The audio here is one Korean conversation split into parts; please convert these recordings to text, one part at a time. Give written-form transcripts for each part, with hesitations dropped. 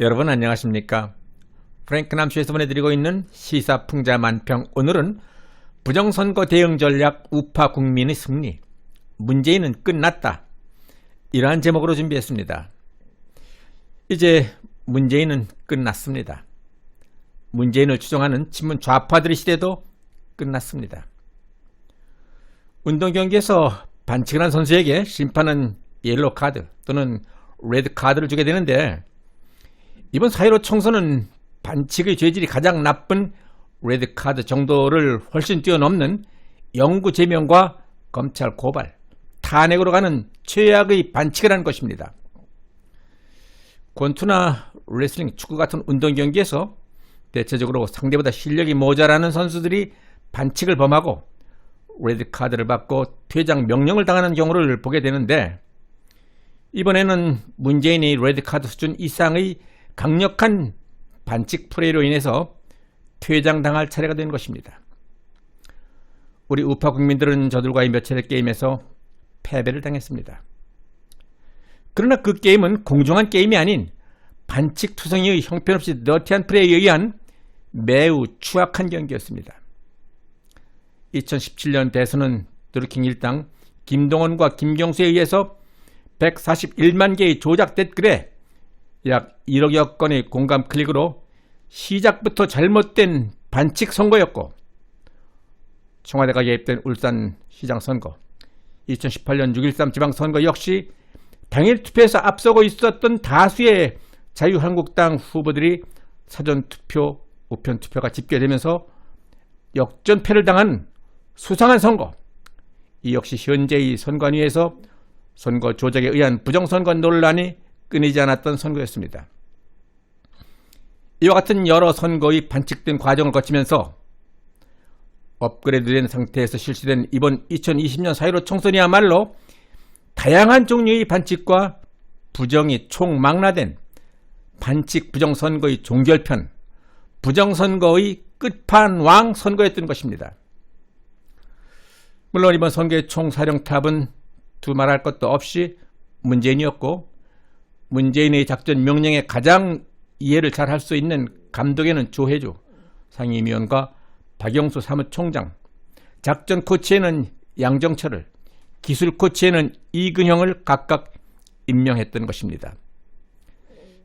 여러분 안녕하십니까? 프랭크 남수에서 보내드리고 있는 시사풍자 만평. 오늘은 부정선거 대응 전략 우파 국민의 승리, 문재인은 끝났다, 이러한 제목으로 준비했습니다. 이제 문재인은 끝났습니다. 문재인을 추종하는 친문 좌파들의 시대도 끝났습니다. 운동경기에서 반칙을 한 선수에게 심판은 옐로우 카드 또는 레드 카드를 주게 되는데, 이번 4.15 총선은 반칙의 죄질이 가장 나쁜 레드 카드 정도를 훨씬 뛰어넘는 영구 제명과 검찰 고발, 탄핵으로 가는 최악의 반칙을 한 것입니다. 권투나 레슬링, 축구 같은 운동 경기에서 대체적으로 상대보다 실력이 모자라는 선수들이 반칙을 범하고 레드 카드를 받고 퇴장 명령을 당하는 경우를 보게 되는데, 이번에는 문재인이 레드 카드 수준 이상의 강력한 반칙 플레이로 인해서 퇴장당할 차례가 된 것입니다. 우리 우파 국민들은 저들과의 몇 차례 게임에서 패배를 당했습니다. 그러나 그 게임은 공정한 게임이 아닌 반칙 투성이의 형편없이 너티한 플레이에 의한 매우 추악한 경기였습니다. 2017년 대선은 드루킹 일당 김동원과 김경수에 의해서 141만 개의 조작 댓글에 약 1억여 건의 공감 클릭으로 시작부터 잘못된 반칙 선거였고, 청와대가 개입된 울산시장 선거, 2018년 6.13 지방선거 역시 당일 투표에서 앞서고 있었던 다수의 자유한국당 후보들이 사전투표, 우편투표가 집계되면서 역전패를 당한 수상한 선거, 이 역시 현재의 선관위에서 선거 조작에 의한 부정선거 논란이 끊이지 않았던 선거였습니다. 이와 같은 여러 선거의 반칙된 과정을 거치면서 업그레이드된 상태에서 실시된 이번 2020년 4.15 총선이야말로 다양한 종류의 반칙과 부정이 총망라된 반칙 부정선거의 종결편, 부정선거의 끝판왕 선거였던 것입니다. 물론 이번 선거의 총사령탑은 두말할 것도 없이 문재인이었고, 문재인의 작전 명령에 가장 이해를 잘 할 수 있는 감독에는 조혜주 상임위원과 박영수 사무총장, 작전 코치에는 양정철을, 기술 코치에는 이근형을 각각 임명했던 것입니다.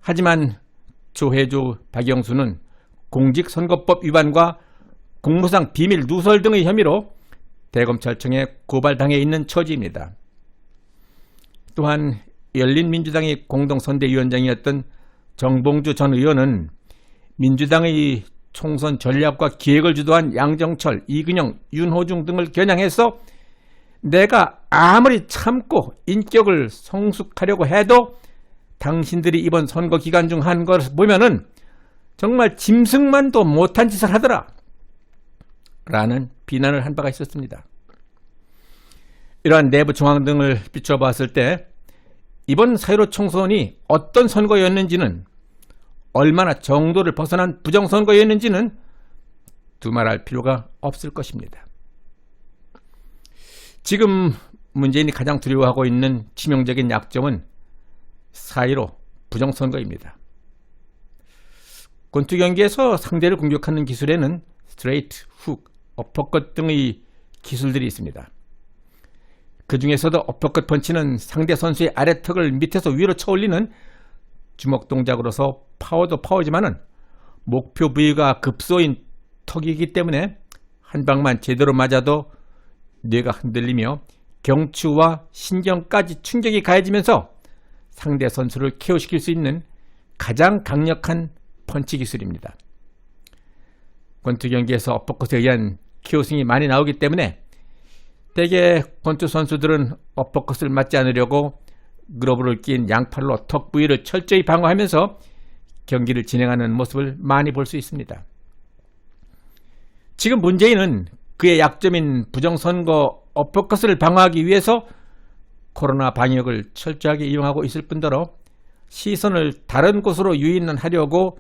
하지만 조혜주, 박영수는 공직선거법 위반과 공무상 비밀 누설 등의 혐의로 대검찰청에 고발당해 있는 처지입니다. 또한 열린민주당의 공동선대위원장이었던 정봉주 전 의원은 민주당의 총선 전략과 기획을 주도한 양정철, 이근영, 윤호중 등을 겨냥해서 내가 아무리 참고 인격을 성숙하려고 해도 당신들이 이번 선거 기간 중 한 것을 보면은 정말 짐승만도 못한 짓을 하더라, 라는 비난을 한 바가 있었습니다. 이러한 내부 정황 등을 비춰봤을 때 이번 4.15 총선이 어떤 선거였는지는, 얼마나 정도를 벗어난 부정선거였는지는 두말할 필요가 없을 것입니다. 지금 문재인이 가장 두려워하고 있는 치명적인 약점은 4.15 부정선거입니다. 권투 경기에서 상대를 공격하는 기술에는 스트레이트, 훅, 어퍼컷 등의 기술들이 있습니다. 그 중에서도 어퍼컷 펀치는 상대 선수의 아래턱을 밑에서 위로 쳐올리는 주먹 동작으로서 파워도 파워지만은 목표 부위가 급소인 턱이기 때문에 한 방만 제대로 맞아도 뇌가 흔들리며 경추와 신경까지 충격이 가해지면서 상대 선수를 KO시킬 수 있는 가장 강력한 펀치 기술입니다. 권투 경기에서 어퍼컷에 의한 KO승이 많이 나오기 때문에 대개 권투 선수들은 어퍼컷을 맞지 않으려고 글러브를 낀 양팔로 턱 부위를 철저히 방어하면서 경기를 진행하는 모습을 많이 볼 수 있습니다. 지금 문재인은 그의 약점인 부정선거 어퍼컷을 방어하기 위해서 코로나 방역을 철저하게 이용하고 있을 뿐더러 시선을 다른 곳으로 유인하려고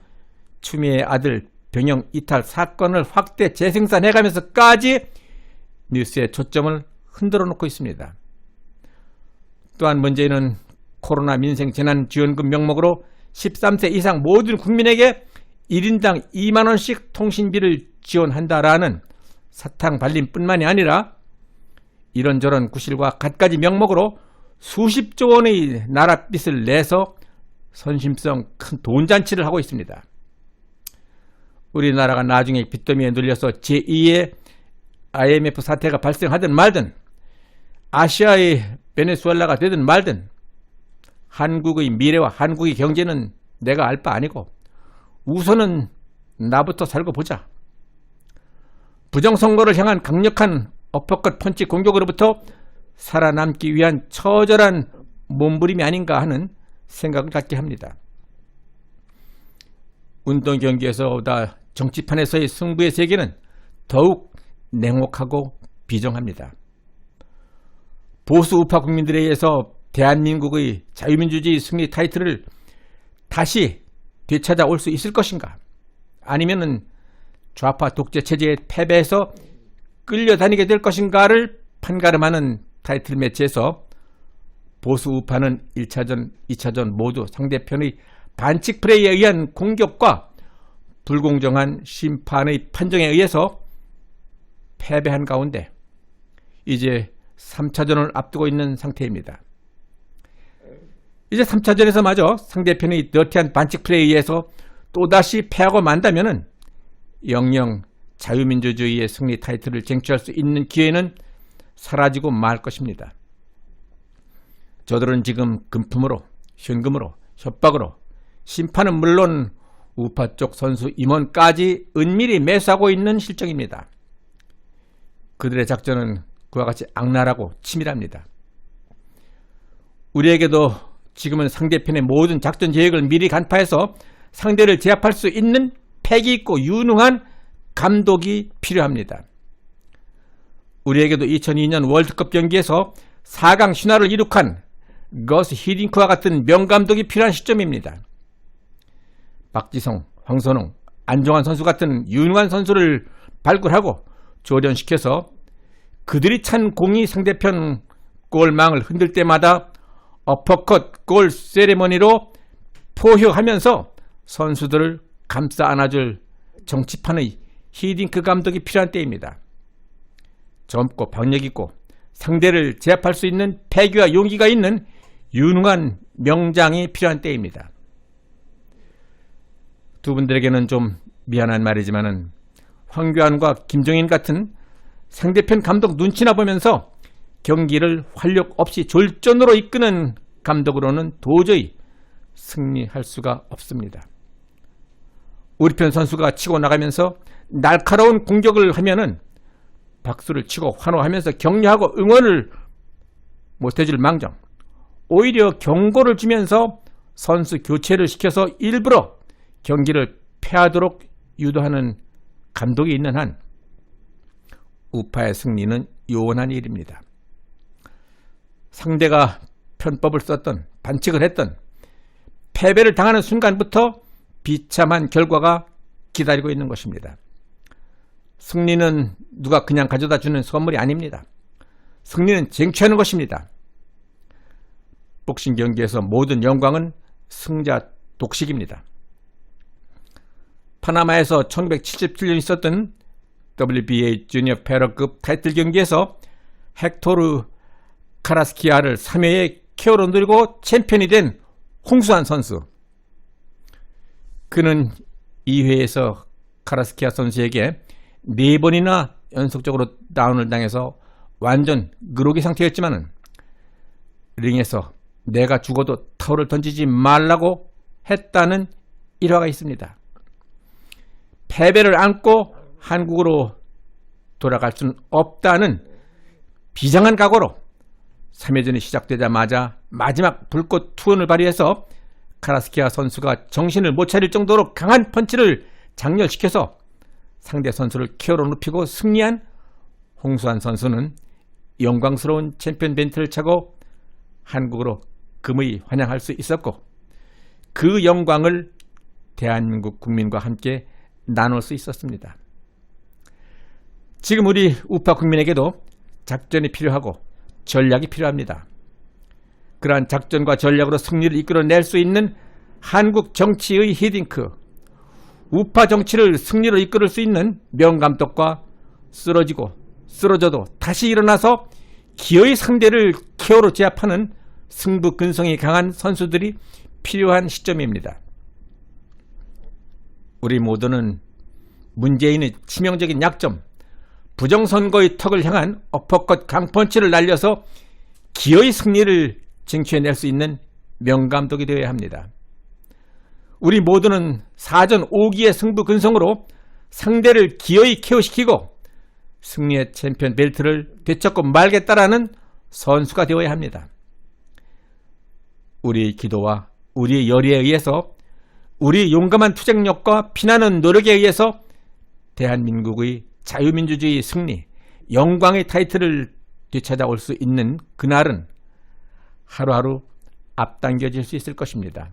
추미애 아들 병영 이탈 사건을 확대 재생산해가면서까지 뉴스의 초점을 흔들어 놓고 있습니다. 또한 문재인은 코로나 민생재난지원금 명목으로 13세 이상 모든 국민에게 1인당 2만원씩 통신비를 지원한다라는 사탕 발림뿐만이 아니라 이런저런 구실과 갖가지 명목으로 수십조 원의 나라빚을 내서 선심성 큰 돈잔치를 하고 있습니다. 우리나라가 나중에 빚더미에 눌려서 제2의 IMF 사태가 발생하든 말든, 아시아의 베네수엘라가 되든 말든, 한국의 미래와 한국의 경제는 내가 알 바 아니고 우선은 나부터 살고 보자. 부정선거를 향한 강력한 어퍼컷 펀치 공격으로부터 살아남기 위한 처절한 몸부림이 아닌가 하는 생각을 갖게 합니다. 운동 경기에서보다 정치판에서의 승부의 세계는 더욱 냉혹하고 비정합니다. 보수 우파 국민들에 의해서 대한민국의 자유민주주의 승리 타이틀을 다시 되찾아올 수 있을 것인가? 아니면은 좌파 독재 체제에 패배해서 끌려다니게 될 것인가를 판가름하는 타이틀 매치에서 보수 우파는 1차전, 2차전 모두 상대편의 반칙 플레이에 의한 공격과 불공정한 심판의 판정에 의해서 패배한 가운데 이제 3차전을 앞두고 있는 상태입니다. 이제 3차전에서마저 상대편의 더티한 반칙 플레이에 의해서 또다시 패하고 만다면은 영영 자유민주주의의 승리 타이틀을 쟁취할 수 있는 기회는 사라지고 말 것입니다. 저들은 지금 금품으로, 현금으로, 협박으로, 심판은 물론 우파 쪽 선수 임원까지 은밀히 매수하고 있는 실정입니다. 그들의 작전은 그와 같이 악랄하고 치밀합니다. 우리에게도 지금은 상대편의 모든 작전 계획을 미리 간파해서 상대를 제압할 수 있는 패기 있고 유능한 감독이 필요합니다. 우리에게도 2002년 월드컵 경기에서 4강 신화를 이룩한 거스 히딩크와 같은 명감독이 필요한 시점입니다. 박지성, 황선홍, 안정환 선수 같은 유능한 선수를 발굴하고 조련시켜서 그들이 찬 공이 상대편 골망을 흔들 때마다 어퍼컷 골 세레머니로 포효하면서 선수들을 감싸 안아줄 정치판의 히딩크 감독이 필요한 때입니다. 젊고 박력있고 상대를 제압할 수 있는 패기와 용기가 있는 유능한 명장이 필요한 때입니다. 두 분들에게는 좀 미안한 말이지만은 황교안과 김종인 같은 상대편 감독 눈치나 보면서 경기를 활력 없이 졸전으로 이끄는 감독으로는 도저히 승리할 수가 없습니다. 우리 편 선수가 치고 나가면서 날카로운 공격을 하면은 박수를 치고 환호하면서 격려하고 응원을 못해줄 망정, 오히려 경고를 주면서 선수 교체를 시켜서 일부러 경기를 패하도록 유도하는 감독이 있는 한 우파의 승리는 요원한 일입니다. 상대가 편법을 썼던, 반칙을 했던, 패배를 당하는 순간부터 비참한 결과가 기다리고 있는 것입니다. 승리는 누가 그냥 가져다 주는 선물이 아닙니다. 승리는 쟁취하는 것입니다. 복싱 경기에서 모든 영광은 승자 독식입니다. 파나마에서 1977년 있었던 WBA 주니어 패러급 타이틀 경기에서 헥토르 카라스키아를 3회에 KO로 누르고 챔피언이 된 홍수환 선수. 그는 2회에서 카라스키아 선수에게 4번이나 연속적으로 다운을 당해서 완전 그로기 상태였지만 링에서 내가 죽어도 타올을 던지지 말라고 했다는 일화가 있습니다. 패배를 안고 한국으로 돌아갈 수는 없다는 비장한 각오로 3회전이 시작되자마자 마지막 불꽃 투혼을 발휘해서 카라스키아 선수가 정신을 못 차릴 정도로 강한 펀치를 장렬시켜서 상대 선수를 KO로 눕히고 승리한 홍수환 선수는 영광스러운 챔피언 벤트를 차고 한국으로 금의 환영할 수 있었고 그 영광을 대한민국 국민과 함께 나눌 수 있었습니다. 지금 우리 우파 국민에게도 작전이 필요하고 전략이 필요합니다. 그러한 작전과 전략으로 승리를 이끌어낼 수 있는 한국 정치의 히딩크, 우파 정치를 승리로 이끌을 수 있는 명감독과 쓰러져도 다시 일어나서 기어이 상대를 KO로 제압하는 승부근성이 강한 선수들이 필요한 시점입니다. 우리 모두는 문재인의 치명적인 약점, 부정선거의 턱을 향한 어퍼컷 강펀치를 날려서 기어이 승리를 쟁취해낼 수 있는 명감독이 되어야 합니다. 우리 모두는 사전 5기의 승부근성으로 상대를 기어이 KO시키고 승리의 챔피언 벨트를 되찾고 말겠다라는 선수가 되어야 합니다. 우리의 기도와 우리의 열의에 의해서, 우리의 용감한 투쟁력과 피나는 노력에 의해서 대한민국의 자유민주주의 승리, 영광의 타이틀을 되찾아올 수 있는 그날은 하루하루 앞당겨질 수 있을 것입니다.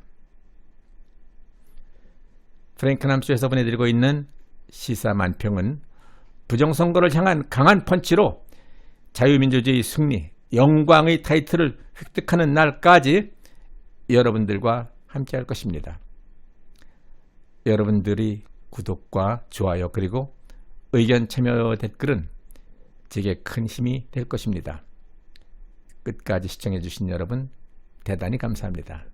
프랭크 남수에서 보내드리고 있는 시사만평은 부정선거를 향한 강한 펀치로 자유민주주의 승리, 영광의 타이틀을 획득하는 날까지 여러분들과 함께 할 것입니다. 여러분들이 구독과 좋아요 그리고 의견 참여 댓글은 제게 큰 힘이 될 것입니다. 끝까지 시청해 주신 여러분 대단히 감사합니다.